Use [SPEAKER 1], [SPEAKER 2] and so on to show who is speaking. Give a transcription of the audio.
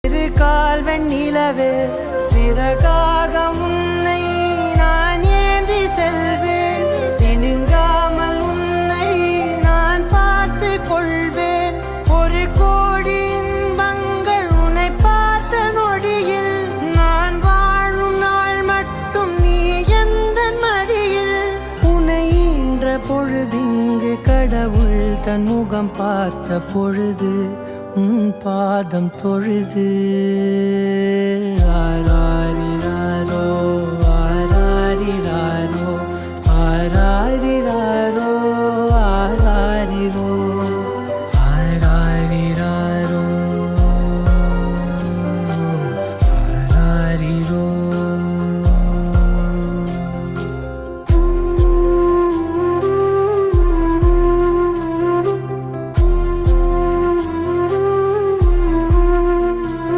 [SPEAKER 1] கால் வெண்ணிலவே சிறகாக உன்னை நான் ஏந்தி செல்வேன். சினுங்காமல் உன்னை நான் பார்த்து கொள்வேன். ஒரு கோடி இன்பங்கள் உன்னை பார்த்த நொடியில் நான் வாழும் நாள் மட்டும் நீ எந்த மடியில். உன்னை ஈன்ற பொழுதிங்கு கடவுள் தன் முகம் பார்த்த பொழுது உன் பாதம் தொழுது